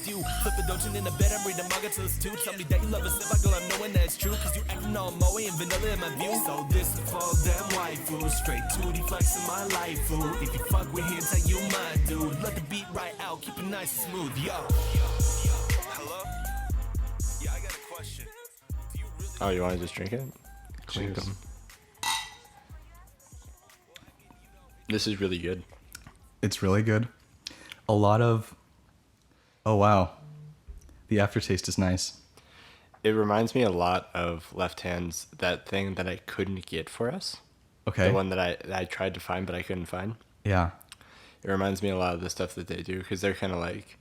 you. Flip a doujin in the bed, I'm reading manga till it's 2. Tell me that you love a sip, I go, I'm knowing that's true. Cause you acting all moe and vanilla in my view. So this is for them waifus, straight 2D flex in my life, fool. If you fuck with hentai, you my dude. Let the beat right out, keep it nice and smooth, yo. Hello? Yeah, I got a question. Do you really... Oh, you want to just drink it? Clink them. This is really good. It's really good. A lot of... Oh, wow. The aftertaste is nice. It reminds me a lot of Left Hand's, that thing that I couldn't get for us. Okay. The one that I tried to find, but I couldn't find. Yeah. It reminds me a lot of the stuff that they do, because they're kind of like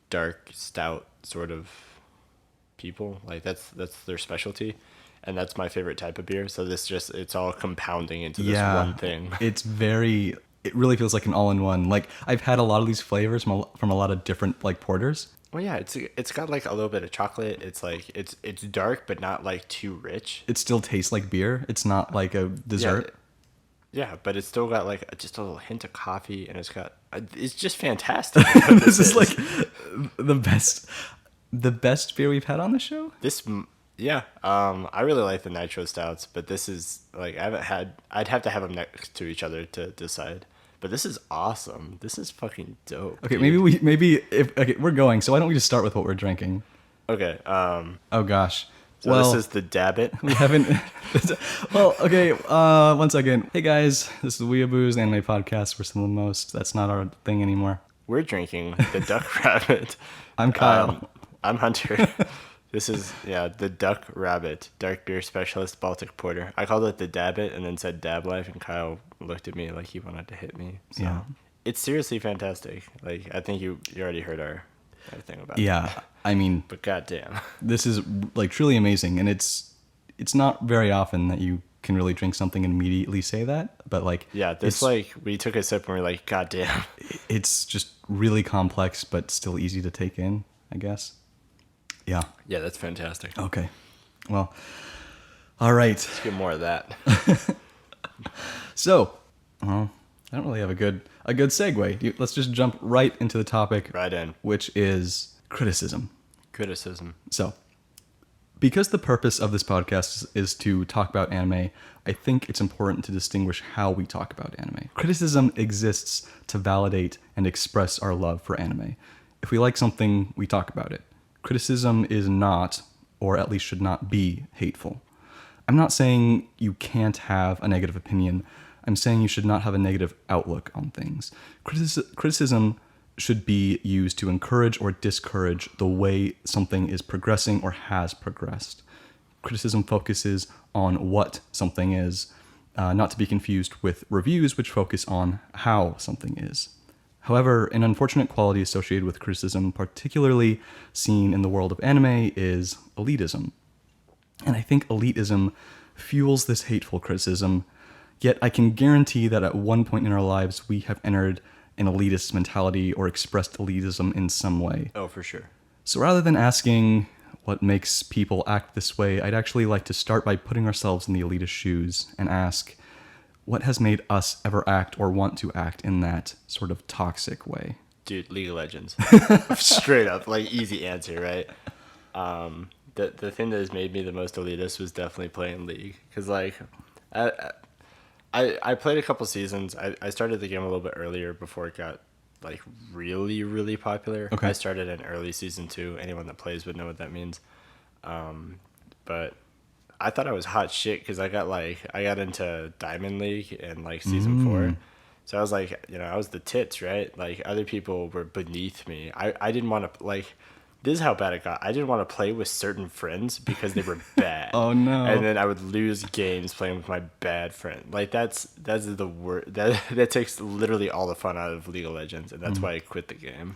dark, stout sort of people. Like that's their specialty. And that's my favorite type of beer. So it's all compounding into this one thing. It really feels like an all-in-one. Like I've had a lot of these flavors from a lot of different like porters. Well, yeah, it's got like a little bit of chocolate. It's like it's dark, but not like too rich. It still tastes like beer. It's not like a dessert. Yeah, but it's still got like just a little hint of coffee, and it's just fantastic. This is like the best beer we've had on the show. Yeah, I really like the nitro stouts, but this is like I'd have to have them next to each other to decide. But this is awesome. This is fucking dope. Okay, dude. we're going. So why don't we just start with what we're drinking? Okay. Oh gosh. So well, this is the Dabbit. We haven't. Well, okay. One second. Hey guys, this is the weeabooze anime podcast. We're some of the most. That's not our thing anymore. We're drinking the Duck Rabbit. I'm Kyle. I'm Hunter. This is, the Duck Rabbit, dark beer specialist Baltic porter. I called it the Dabbit and then said Dab Life, and Kyle looked at me like he wanted to hit me. So Yeah. It's seriously fantastic. Like, I think you already heard our thing about it. Yeah, I mean, But goddamn. this is like truly amazing, and it's not very often that you can really drink something and immediately say that, but like Yeah, we took a sip and we're like, goddamn. it's just really complex, but still easy to take in, I guess. Yeah. Yeah, that's fantastic. Okay. Well, all right. Let's get more of that. So, I don't really have a good segue. Let's just jump right into the topic. Right in. Which is criticism. Criticism. So, because the purpose of this podcast is to talk about anime, I think it's important to distinguish how we talk about anime. Criticism exists to validate and express our love for anime. If we like something, we talk about it. Criticism is not, or at least should not be, hateful. I'm not saying you can't have a negative opinion. I'm saying you should not have a negative outlook on things. Criticism should be used to encourage or discourage the way something is progressing or has progressed. Criticism focuses on what something is, not to be confused with reviews, which focus on how something is. However, an unfortunate quality associated with criticism, particularly seen in the world of anime, is elitism. And I think elitism fuels this hateful criticism, yet I can guarantee that at one point in our lives we have entered an elitist mentality or expressed elitism in some way. Oh, for sure. So rather than asking what makes people act this way, I'd actually like to start by putting ourselves in the elitist shoes and ask, what has made us ever act or want to act in that sort of toxic way? Dude, League of Legends. Straight up, like, easy answer, right? The thing that has made me the most elitist was definitely playing League. Because, like, I played a couple seasons. I started the game a little bit earlier before it got, like, really, really popular. Okay. I started in early season 2. Anyone that plays would know what that means. But I thought I was hot shit because I got into Diamond League in like season 4. So I was like, I was the tits, right? Like other people were beneath me. I didn't want to like, this is how bad it got. I didn't want to play with certain friends because they were bad. Oh no. And then I would lose games playing with my bad friend. Like that's the word that takes literally all the fun out of League of Legends. And that's why I quit the game.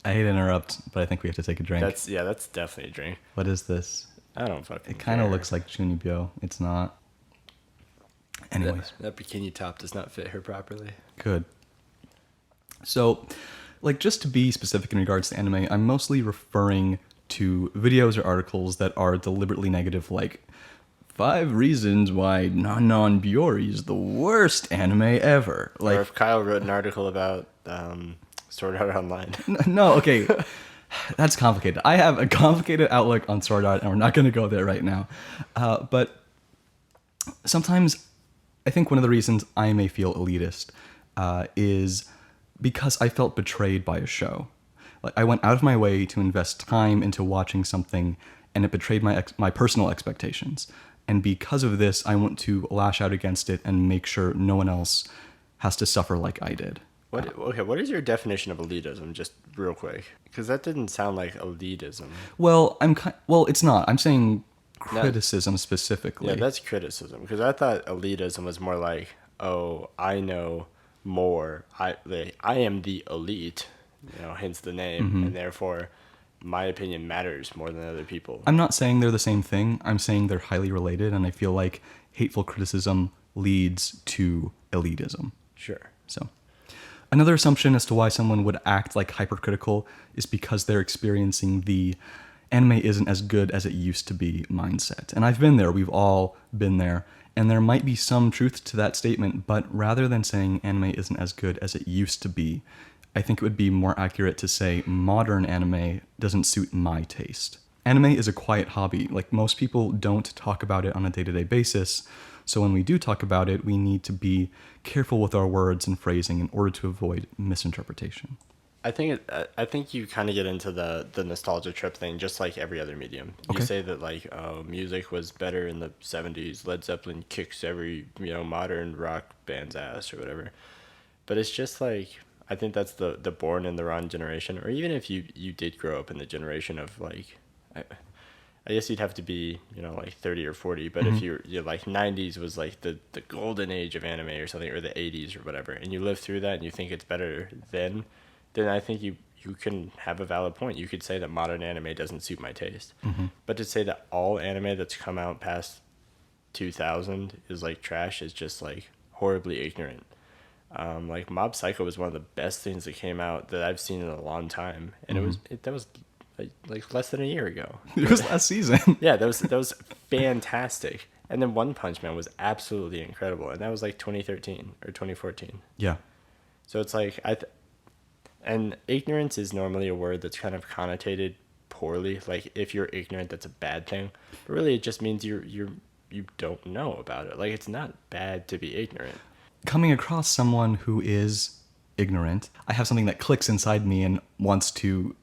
I hate to interrupt, but I think we have to take a drink. That's definitely a drink. What is this? I don't fucking It kind of care. looks like Junibyo. It's not. Anyways. That bikini top does not fit her properly. Good. So, like, just to be specific in regards to anime, I'm mostly referring to videos or articles that are deliberately negative, like 5 reasons why Non Biyori is the worst anime ever. Like, Or if Kyle wrote an article about Sword Art Online. no, okay. That's complicated. I have a complicated outlook on sword art, and we're not going to go there right now. But sometimes I think one of the reasons I may feel elitist is because I felt betrayed by a show. Like, I went out of my way to invest time into watching something, and it betrayed my personal expectations. And because of this, I want to lash out against it and make sure no one else has to suffer like I did. What is your definition of elitism, just real quick? Because that didn't sound like elitism. Well, it's not. I'm saying criticism specifically. Yeah, that's criticism. Because I thought elitism was more like, oh, I know more. I am the elite, hence the name, and therefore my opinion matters more than other people. I'm not saying they're the same thing. I'm saying they're highly related, and I feel like hateful criticism leads to elitism. Sure. So, another assumption as to why someone would act like hypercritical is because they're experiencing the anime isn't as good as it used to be mindset. And I've been there. We've all been there. And there might be some truth to that statement, but rather than saying anime isn't as good as it used to be, I think it would be more accurate to say modern anime doesn't suit my taste. Anime is a quiet hobby. Like, most people don't talk about it on a day-to-day basis. So when we do talk about it, we need to be careful with our words and phrasing in order to avoid misinterpretation. I think you kind of get into the nostalgia trip thing, just like every other medium. You say that, like, music was better in the 70s. Led Zeppelin kicks every modern rock band's ass or whatever. But it's just like, I think that's the born in the wrong generation. Or even if you did grow up in the generation of, like, I guess you'd have to be, like 30 or 40. But if you're like 90s was like the golden age of anime or something, or the 80s or whatever, and you live through that and you think it's better then I think you can have a valid point. You could say that modern anime doesn't suit my taste. But to say that all anime that's come out past 2000 is like trash is just like horribly ignorant. Like Mob Psycho was one of the best things that came out that I've seen in a long time, and that was like less than a year ago. It was last season. Yeah, that was fantastic. And then One Punch Man was absolutely incredible, and that was like 2013 or 2014. Yeah. So it's like and ignorance is normally a word that's kind of connotated poorly. Like, if you're ignorant, that's a bad thing. But really, it just means you don't know about it. Like, it's not bad to be ignorant. Coming across someone who is ignorant, I have something that clicks inside me and wants to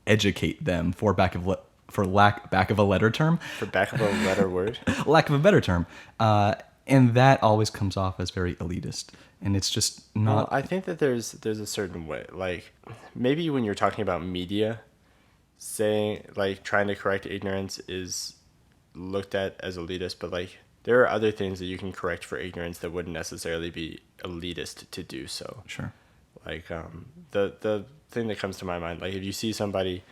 educate them for lack of a better term. For back of a letter word? Lack of a better term. And that always comes off as very elitist. And it's just not... Well, I think that there's a certain way. Like, maybe when you're talking about media, saying, like, trying to correct ignorance is looked at as elitist, but, like, there are other things that you can correct for ignorance that wouldn't necessarily be elitist to do so. Sure. Like, the thing that comes to my mind, like, if you see somebody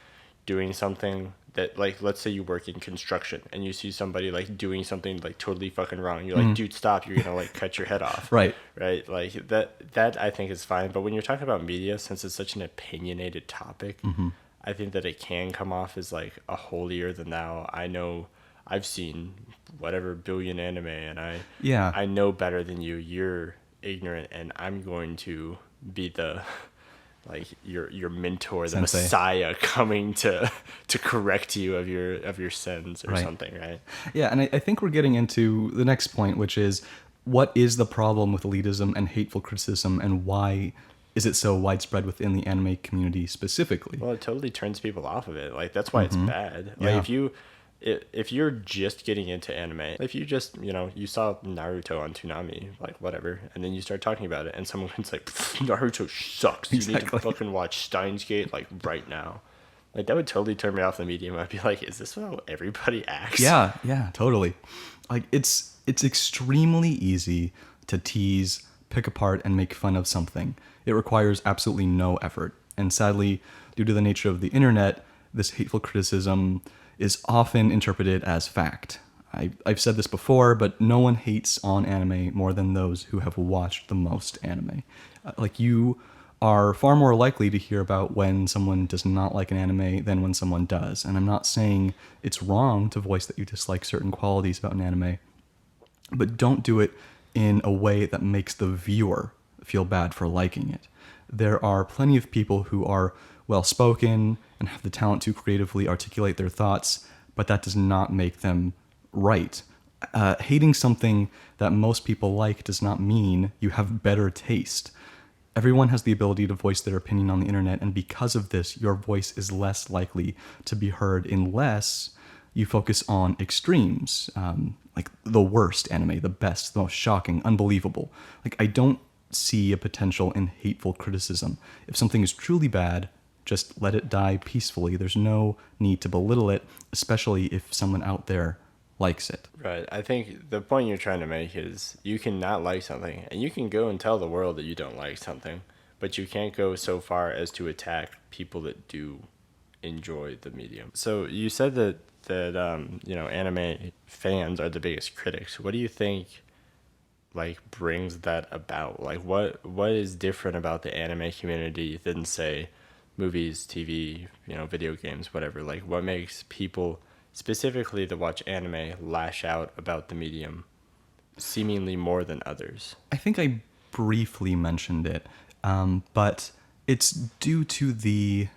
doing something that, like, let's say you work in construction and you see somebody, like, doing something, like, totally fucking wrong. You're like, dude, stop. You're gonna, like, cut your head off. Right. Right? Like, that I think is fine. But when you're talking about media, since it's such an opinionated topic, I think that it can come off as, like, a holier than thou. I know I've seen whatever billion anime, and I know better than you. You're ignorant, and I'm going to be the, like, your mentor, the Sensei. Messiah coming to correct you of your sins or Right. something, right? Yeah, and I think we're getting into the next point, which is, what is the problem with elitism and hateful criticism, and why is it so widespread within the anime community specifically? Well, it totally turns people off of it. Like, that's why it's bad. Like, Yeah. if you're just getting into anime, if you just, you saw Naruto on Toonami, like, whatever, and then you start talking about it, and someone's like, Naruto sucks. You need to fucking watch Steins Gate, like, right now. Like, that would totally turn me off the medium. I'd be like, is this how everybody acts? Yeah, totally. Like, it's extremely easy to tease, pick apart, and make fun of something. It requires absolutely no effort. And sadly, due to the nature of the internet, this hateful criticism is often interpreted as fact. I've said this before, but no one hates on anime more than those who have watched the most anime. Like, you are far more likely to hear about when someone does not like an anime than when someone does. And I'm not saying it's wrong to voice that you dislike certain qualities about an anime, but don't do it in a way that makes the viewer feel bad for liking it. There are plenty of people who are well spoken and have the talent to creatively articulate their thoughts, but that does not make them right. Hating something that most people like does not mean you have better taste. Everyone has the ability to voice their opinion on the internet, and because of this, your voice is less likely to be heard unless you focus on extremes, like the worst anime, the best, the most shocking, unbelievable. Like, I don't see a potential in hateful criticism. If something is truly bad, just let it die peacefully. There's no need to belittle it, especially if someone out there likes it. Right. I think the point you're trying to make is you can not like something, and you can go and tell the world that you don't like something, but you can't go so far as to attack people that do enjoy the medium. So you said that anime fans are the biggest critics. What do you think brings that about? Like, what is different about the anime community than, say, movies, TV, video games, whatever? Like, what makes people specifically that watch anime lash out about the medium seemingly more than others? I think I briefly mentioned it, but it's due to the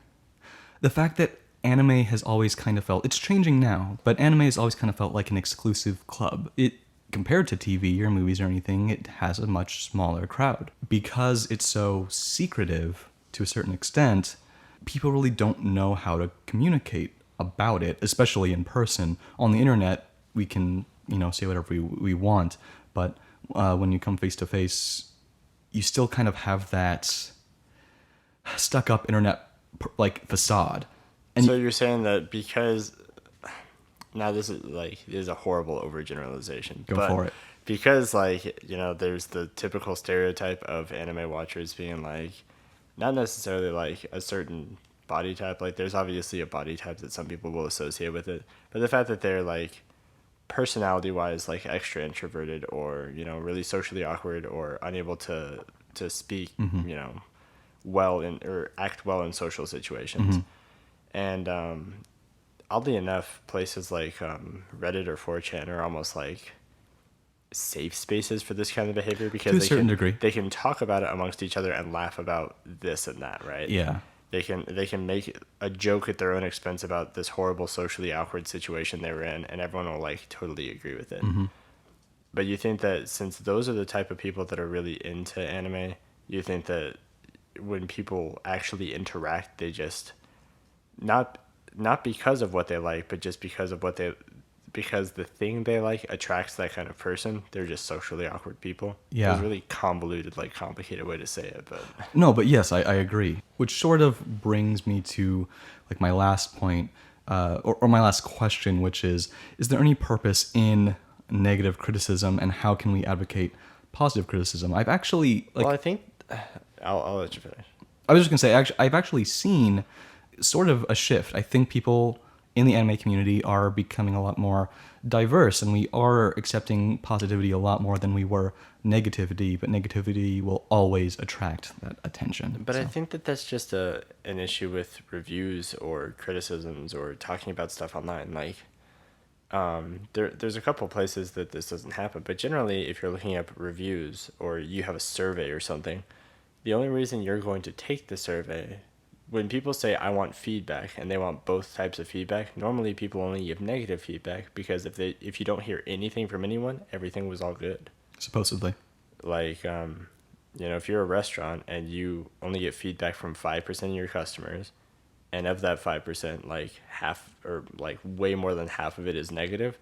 fact that anime has always kind of felt, it's changing now, but anime has always kind of felt like an exclusive club. It, compared to TV or movies or anything, it has a much smaller crowd. Because it's so secretive to a certain extent, people really don't know how to communicate about it, especially in person. On the internet, we can, say whatever we want, but when you come face to face, you still kind of have that stuck up internet facade. And so you're saying that because, now this is a horrible overgeneralization. Go for it. Because there's the typical stereotype of anime watchers being not necessarily a certain body type. There's obviously a body type that some people will associate with it, but the fact that they're personality wise extra introverted or really socially awkward or unable to speak well in or act well in social situations. And oddly enough, places like Reddit or 4chan are almost safe spaces for this kind of behavior, because to a certain degree they can talk about it amongst each other and laugh about this and that, right? Yeah. They can make a joke at their own expense about this horrible socially awkward situation they were in, and everyone will totally agree with it. But you think that since those are the type of people that are really into anime, you think that when people actually interact, they just not because of what they like, but just because the thing they like attracts that kind of person. They're just socially awkward people. Yeah. It's a really convoluted, complicated way to say it, but no, but yes, I agree. Which sort of brings me to my last point, or my last question, which is there any purpose in negative criticism, and how can we advocate positive criticism? I've actually well, I think I'll let you finish. I was just gonna say, I've actually seen sort of a shift. I think people in the anime community are becoming a lot more diverse, and we are accepting positivity a lot more than we were negativity, but negativity will always attract that attention. But I think that that's just an issue with reviews or criticisms or talking about stuff online. There's a couple places that this doesn't happen, but generally if you're looking up reviews or you have a survey or something, the only reason you're going to take the survey, when people say I want feedback and they want both types of feedback, normally people only give negative feedback, because if you don't hear anything from anyone, everything was all good. Supposedly. If you're a restaurant and you only get feedback from 5% of your customers, and of that 5%, half or way more than half of it is negative,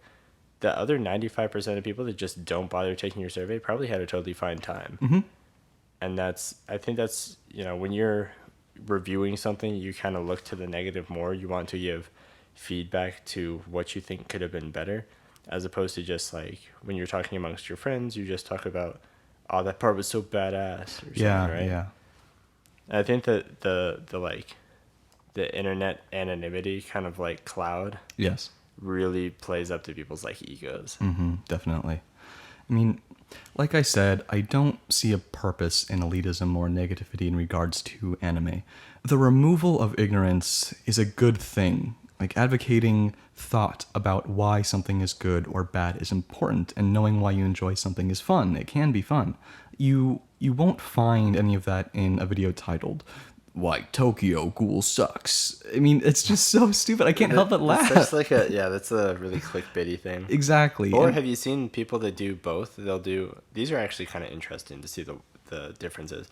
the other 95% of people that just don't bother taking your survey probably had a totally fine time. And I think that's, when you're reviewing something, you kind of look to the negative more. You want to give feedback to what you think could have been better, as opposed to just when you're talking amongst your friends, you just talk about, oh, that part was so badass or something, right? Yeah. And I think that the internet anonymity kind of cloud, Yes, really plays up to people's egos. Definitely. I mean, like I said, I don't see a purpose in elitism or negativity in regards to anime. The removal of ignorance is a good thing. Advocating thought about why something is good or bad is important, and knowing why you enjoy something is fun. It can be fun. You won't find any of that in a video titled why Tokyo Ghoul sucks. I mean, it's just so stupid. I can't help but laugh. That's like that's a really clickbaity thing. Exactly. Or have you seen people that do both? These are actually kind of interesting to see the differences.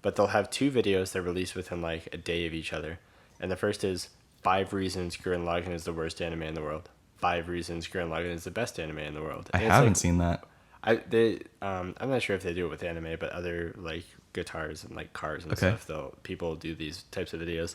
But they'll have 2 videos that release within like a day of each other. And the first is 5 reasons Gurren Lagann is the worst anime in the world. 5 reasons Gurren Lagann is the best anime in the world. I haven't seen that. I'm not sure if they do it with anime, but other like guitars and like cars and stuff, people do these types of videos.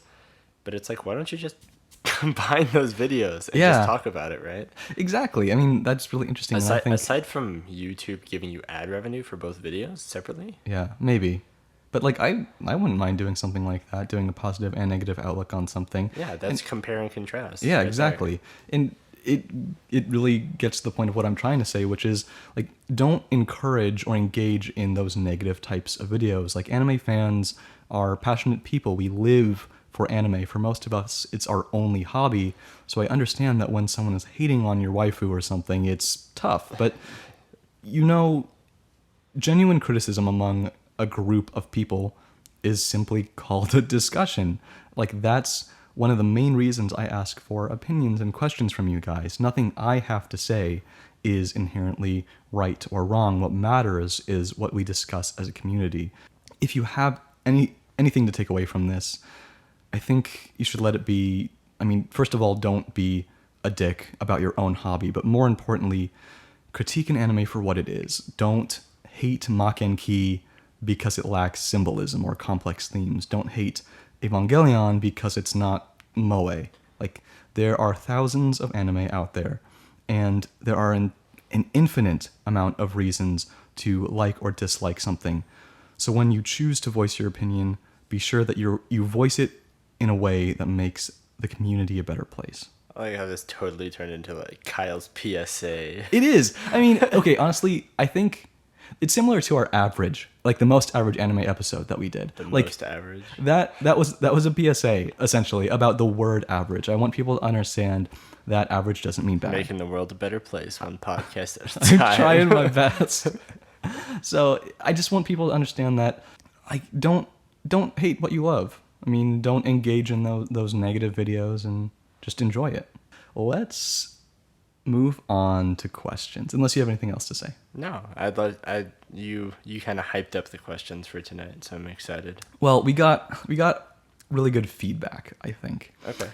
But it's like, why don't you just combine those videos and just talk about it, right? Exactly. I mean, that's really interesting. Aside from YouTube giving you ad revenue for both videos separately. Yeah, maybe. But like I wouldn't mind doing something like that, doing a positive and negative outlook on something. Yeah, that's compare and contrast. Yeah, right exactly. There. And it really gets to the point of what I'm trying to say, which is like, don't encourage or engage in those negative types of videos. Like, anime fans are passionate people. We live for anime. For most of us, it's our only hobby. So I understand that when someone is hating on your waifu or something, it's tough. But genuine criticism among a group of people is simply called a discussion. Like, that's one of the main reasons I ask for opinions and questions from you guys. Nothing I have to say is inherently right or wrong. What matters is what we discuss as a community. If you have anything to take away from this, I think you should let it be. I mean, first of all, don't be a dick about your own hobby, but more importantly, critique an anime for what it is. Don't hate Makenki because it lacks symbolism or complex themes. Don't hate Evangelion because it's not moe. Like, there are thousands of anime out there, and there are an infinite amount of reasons to like or dislike something. So when you choose to voice your opinion, be sure that you voice it in a way that makes the community a better place. I like how this totally turned into like Kyle's PSA. It is. I mean, okay, honestly, I think it's similar to our average, like the most average anime episode that we did. The like, most average. That was a PSA essentially about the word average. I want people to understand that average doesn't mean bad. Making the world a better place, one podcast at a time. I'm trying my best. So I just want people to understand that, like, don't hate what you love. I mean, don't engage in those negative videos and just enjoy it. Let's move on to questions, unless you have anything else to say. No, you kind of hyped up the questions for tonight, so I'm excited. Well, we got really good feedback, I think. Okay.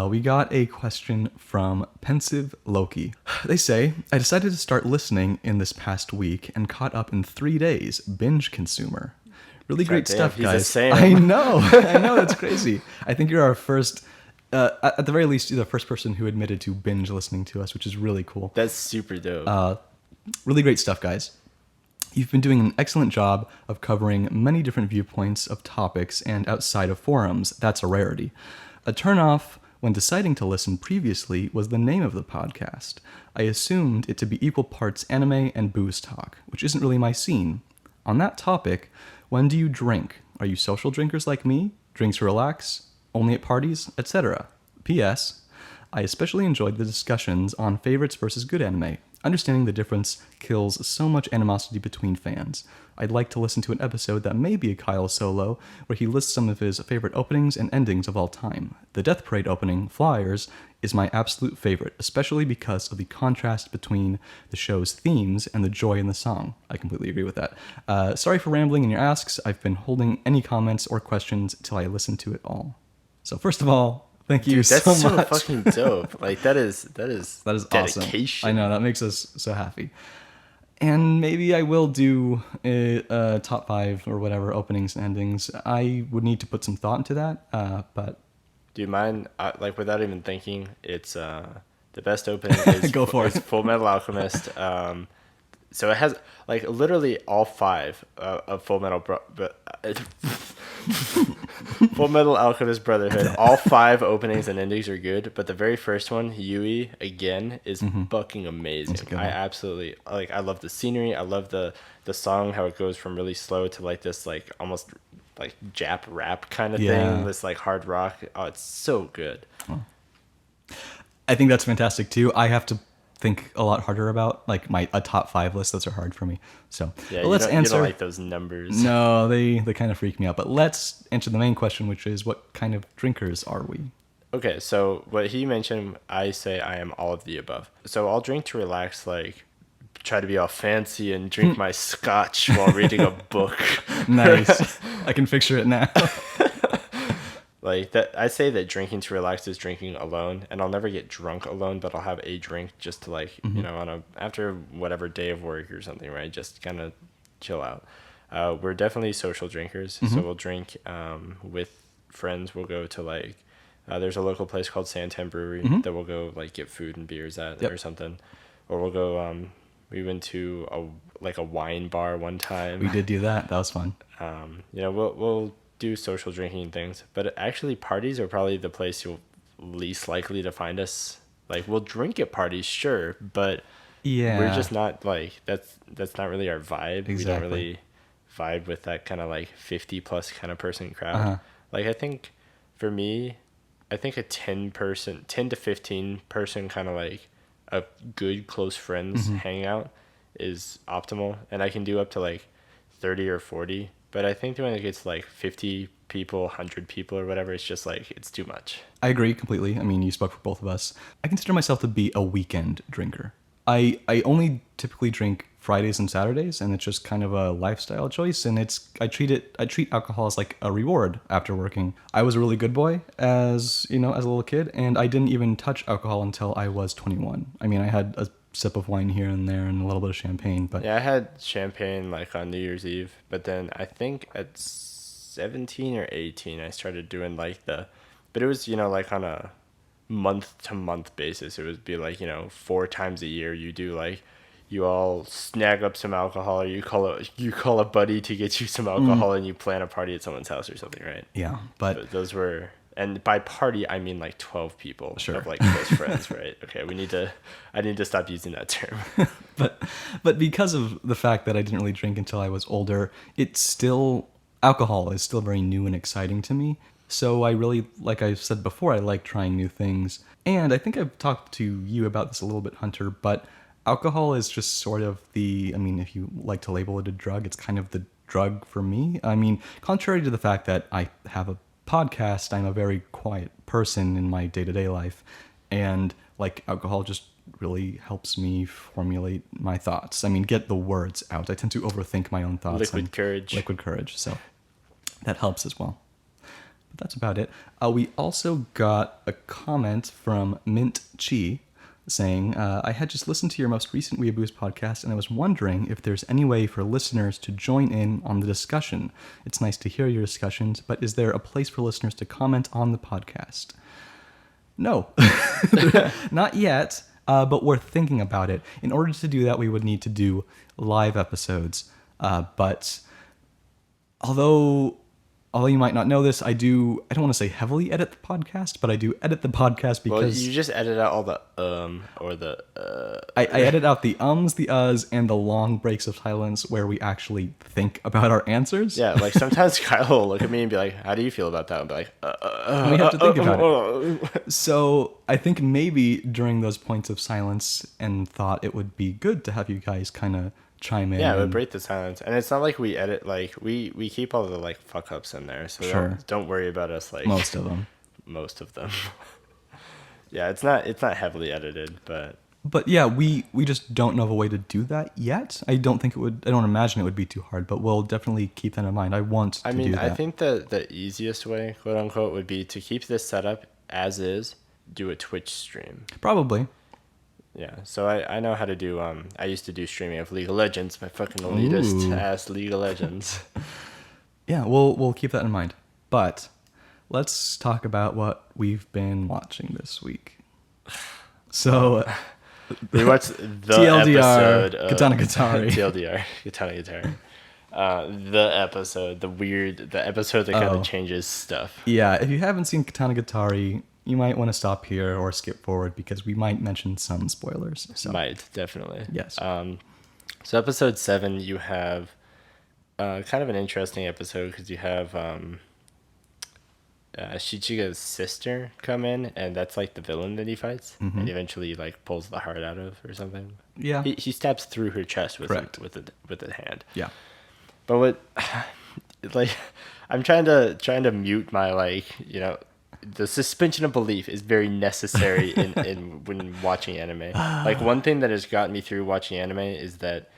We got a question from Pensive Loki. They say, I decided to start listening in this past week and caught up in 3 days. Binge consumer. Really great stuff, guys. I know, that's crazy. I think you're our first, at the very least, you're the first person who admitted to binge listening to us, which is really cool. That's super dope. Really great stuff, guys. You've been doing an excellent job of covering many different viewpoints of topics and outside of forums. That's a rarity. A turnoff when deciding to listen previously was the name of the podcast. I assumed it to be equal parts anime and booze talk, which isn't really my scene. On that topic, when do you drink? Are you social drinkers like me? Drinks to relax? Only at parties? Etc. P.S. I especially enjoyed the discussions on favorites versus good anime. Understanding the difference kills so much animosity between fans. I'd like to listen to an episode that may be a Kyle solo, where he lists some of his favorite openings and endings of all time. The Death Parade opening, Flyers, is my absolute favorite, especially because of the contrast between the show's themes and the joy in the song. I completely agree with that. Sorry for rambling in your asks. I've been holding any comments or questions till I listen to it all. So first of all, thank you so much. That's so fucking dope. Like, that is awesome. Dedication. I know, that makes us so happy. And maybe I will do a top 5 or whatever openings and endings. I would need to put some thought into that, but do you mind? Like, without even thinking, it's the best opening is Go for it. Full Metal Alchemist. So it has like literally all 5 of Full Metal Alchemist Brotherhood. All 5 openings and endings are good, but the very first one, Yui, again, is fucking amazing. I absolutely like. I love the scenery. I love the song, how it goes from really slow to like this, like almost like Jap rap kind of thing. This like hard rock. Oh, it's so good. I think that's fantastic too. I have to think a lot harder about, like a top 5 list. Those are hard for me. So Yeah, but let's you answer. don't like those numbers. No, they kind of freak me out. But let's answer the main question, which is, what kind of drinkers are we? Okay, so what he mentioned, I say I am all of the above. So I'll drink to relax, like try to be all fancy and drink my scotch while reading a book. Nice. I can picture it now. Like that, I say that drinking to relax is drinking alone, and I'll never get drunk alone, but I'll have a drink just to like, you know, after whatever day of work or something, right? Just kind of chill out. We're definitely social drinkers, so we'll drink with friends. We'll go to like, there's a local place called Santan Brewery that we'll go like get food and beers at or something, or we'll go. We went to a wine bar one time. We did do that. That was fun. You know, we'll do social drinking things, but actually parties are probably the place you'll least likely to find us. Like, we'll drink at parties, sure, but we're just not like, that's not really our vibe. Exactly. We don't really vibe with that kind of like 50 plus kind of person crowd. Like, I think for me, I think a 10 to 15 person kind of like a good close friends hangout is optimal, and I can do up to like 30 or 40. But I think when it gets like 50 people, 100 people or whatever, it's just like, it's too much. I agree completely. I mean, you spoke for both of us. I consider myself to be a weekend drinker. I only typically drink Fridays and Saturdays, and it's just kind of a lifestyle choice. And I treat alcohol as like a reward after working. I was a really good boy as a little kid, and I didn't even touch alcohol until I was 21. I mean, I had a sip of wine here and there and a little bit of champagne, but yeah, I had champagne like on New Year's Eve, but then I think at 17 or 18 I started doing like but it was, you know, like on a month to month basis. It would be like, you know, 4 times a year you do like, you all snag up some alcohol, or you call a buddy to get you some alcohol and you plan a party at someone's house or something, right? yeah, but Those were. And by party, I mean like 12 people of like close friends, right? Okay, I need to stop using that term. but because of the fact that I didn't really drink until I was older, alcohol is still very new and exciting to me. So I really, like I said before, I like trying new things. And I think I've talked to you about this a little bit, Hunter, but alcohol is just sort of if you like to label it a drug, it's kind of the drug for me. I mean, contrary to the fact that I have a podcast, I'm a very quiet person in my day-to-day life, and like alcohol just really helps me formulate my thoughts. I mean, get the words out. I tend to overthink my own thoughts. Liquid courage. So that helps as well. But that's about it. We also got a comment from Mint Chi saying, I had just listened to your most recent We-a-Booze podcast, and I was wondering if there's any way for listeners to join in on the discussion. It's nice to hear your discussions, but is there a place for listeners to comment on the podcast? No, not yet, but we're thinking about it. In order to do that, we would need to do live episodes. But although you might not know this, I don't want to say heavily edit the podcast, but I do edit the podcast because... Well, you just edit out all the or the I edit out the ums, the uhs, and the long breaks of silence where we actually think about our answers. Yeah, like sometimes Kyle will look at me and be like, how do you feel about that? And be like, we have to think about it. So I think maybe during those points of silence and thought, it would be good to have you guys kind of chime in. Yeah, it would break the silence. And it's not like we edit, like we keep all the like fuck ups in there, so sure. don't worry about us, like most of them. Yeah, it's not heavily edited, but yeah, we just don't know of a way to do that yet. I don't imagine it would be too hard, but we'll definitely keep that in mind. I do that. I think the easiest way, quote unquote, would be to keep this setup as is, do a Twitch stream. Probably. Yeah, so I know how to do, I used to do streaming of League of Legends, my fucking elitist ass League of Legends. Yeah, we'll keep that in mind. But let's talk about what we've been watching this week. So we watched the TLDR, episode of Katanagatari. TLDR, Katanagatari. The episode that kind of changes stuff. Yeah, if you haven't seen Katanagatari, you might want to stop here or skip forward because we might mention some spoilers. So. Might, definitely. Yes. So episode 7, you have kind of an interesting episode because you have Shichiga's sister come in, and that's like the villain that he fights, and eventually like pulls the heart out of or something. Yeah. He stabs through her chest with Correct. with a hand. Yeah. But what, like, I'm trying to mute my like, the suspension of belief is very necessary in when watching anime. Like, one thing that has gotten me through watching anime is that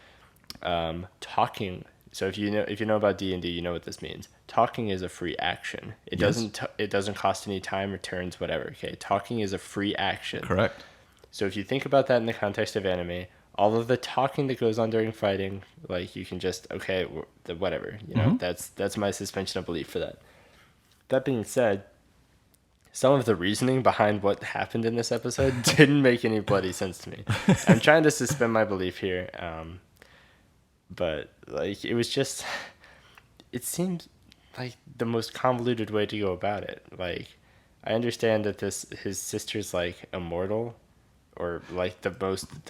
talking. So if you know about D&D, you know what this means. Talking is a free action. It doesn't cost any time, returns, whatever. Okay, talking is a free action. Correct. So if you think about that in the context of anime, all of the talking that goes on during fighting, like, you can just whatever. That's my suspension of belief for that. That being said, some of the reasoning behind what happened in this episode didn't make any bloody sense to me. I'm trying to suspend my belief here. But like, it seemed like the most convoluted way to go about it. Like, I understand that his sister's like immortal, or like the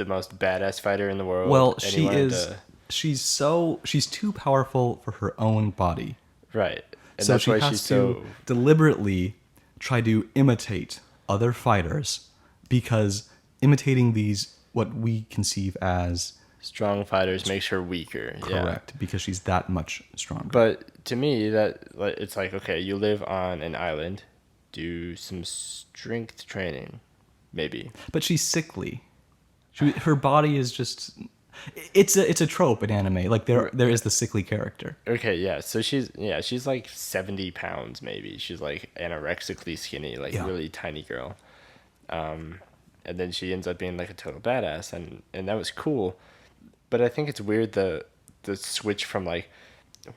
most badass fighter in the world. Well, and she is. She's too powerful for her own body. Right. And so that's she why has she's to deliberately try to imitate other fighters, because imitating these, what we conceive as strong fighters, makes her weaker. Correct, because she's that much stronger. But to me, it's like, okay, you live on an island, do some strength training, maybe. But she's sickly. Her body is just. It's a trope in anime. Like, there is the sickly character. Okay, yeah. So she's like 70 pounds maybe. She's like anorexically skinny, like really tiny girl. And then she ends up being like a total badass, and that was cool. But I think it's weird the switch from like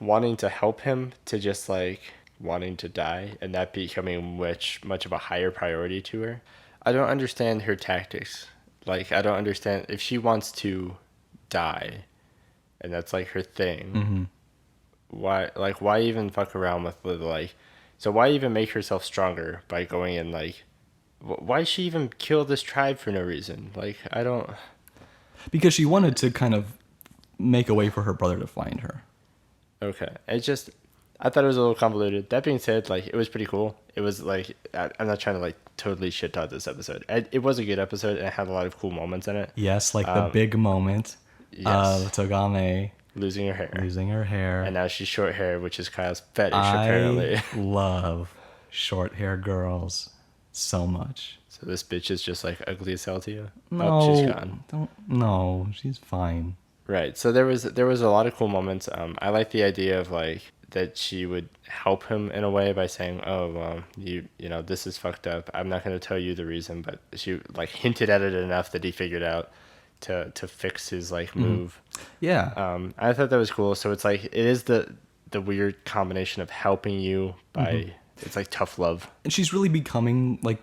wanting to help him to just like wanting to die, and that becoming much of a higher priority to her. I don't understand her tactics. Like, I don't understand if she wants to die and that's like her thing. Why even fuck around with so why even make herself stronger by going in, like, why she even kill this tribe for no reason? Like, I don't. Because she wanted to kind of make a way for her brother to find her. Okay. I thought it was a little convoluted. That being said, like, it was pretty cool. It was like, I'm not trying to like totally shit talk this episode. It was a good episode, and it had a lot of cool moments in it. Yes, like the big moment of Togame losing her hair. And now she's short hair, which is Kyle's fetish, apparently. I love short hair girls so much. So this bitch is just like ugly as hell to you? No, oh, she's gone. No, she's fine. Right. So there was a lot of cool moments. I like the idea of like that she would help him in a way by saying, "Oh, well, you know, this is fucked up. I'm not going to tell you the reason," but she like hinted at it enough that he figured out to fix his like move. Yeah. I thought that was cool. So it's like, it is the weird combination of helping you by it's like tough love. And she's really becoming like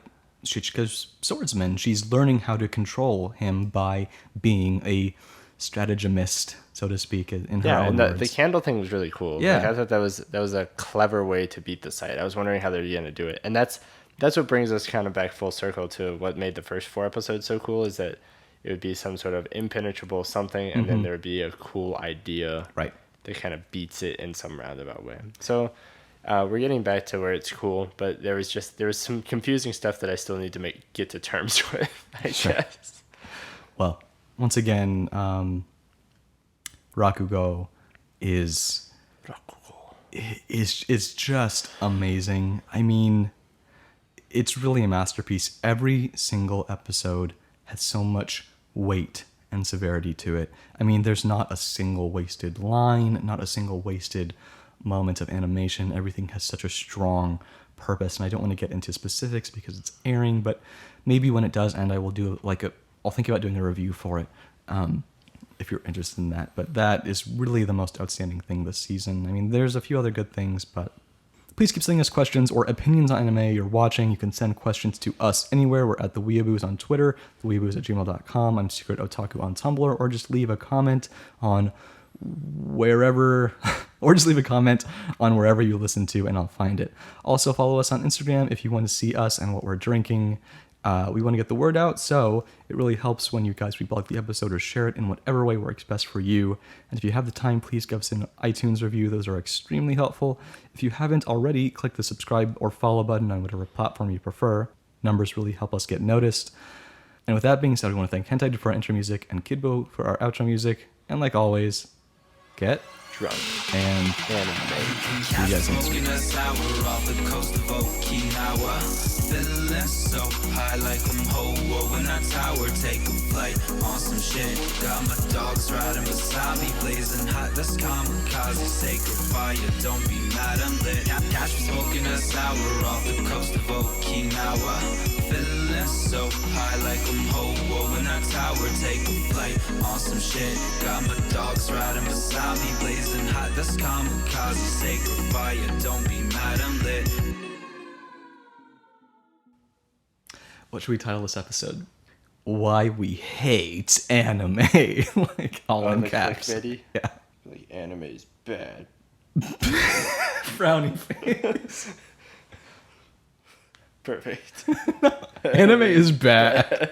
Shichika's swordsman. She's learning how to control him by being a strategist, so to speak, in her own words. The candle thing was really cool. Yeah. Like, I thought that was a clever way to beat the site. I was wondering how they're going to do it. And that's what brings us kind of back full circle to what made the first 4 episodes so cool, is that it would be some sort of impenetrable something, and then there would be a cool idea right that kind of beats it in some roundabout way. So we're getting back to where it's cool, but there was some confusing stuff that I still need to get to terms with, I guess. Well, once again, Rakugo is just amazing. I mean, it's really a masterpiece. Every single episode has so much weight and severity to it. I mean, there's not a single wasted line, not a single wasted moment of animation. Everything has such a strong purpose, and I don't want to get into specifics because it's airing, but maybe when it does end, I will do I'll think about doing a review for it, if you're interested in that. But that is really the most outstanding thing this season. I mean, there's a few other good things, but please keep sending us questions or opinions on anime you're watching. You can send questions to us anywhere. We're at theweeabooze on Twitter, theweeabooze@gmail.com. I'm Secret Otaku on Tumblr, or just leave a comment on wherever, or just leave a comment on wherever you listen to, and I'll find it. Also, follow us on Instagram if you want to see us and what we're drinking. We want to get the word out, so it really helps when you guys reblog the episode or share it in whatever way works best for you. And if you have the time, please give us an iTunes review. Those are extremely helpful. If you haven't already, click the subscribe or follow button on whatever platform you prefer. Numbers really help us get noticed. And with that being said, we want to thank Hentai for our intro music and Kidbo for our outro music. And like always, get Drunk. and Anime. see you guys next week. Smoking a sour off the coast of Okinawa. Feeling so high like I'm Ho-Oh in that tower. Take a flight on some shit. Got my dogs riding beside me, blazing hot. That's kamikaze, sacred fire. Don't be mad, I'm lit. Catch me smoking a sour off the coast of Okinawa. Feeling so high like I'm Ho-Oh in that tower. Take a flight on some shit. Got my dogs riding beside me, blazing hot. That's kamikaze, sacred fire. Don't be mad, I'm lit. What should we title this episode? Why we hate anime. Like all in the caps. clickbaity? Yeah. Like, anime is bad. Frowny face. Perfect. Anime is bad.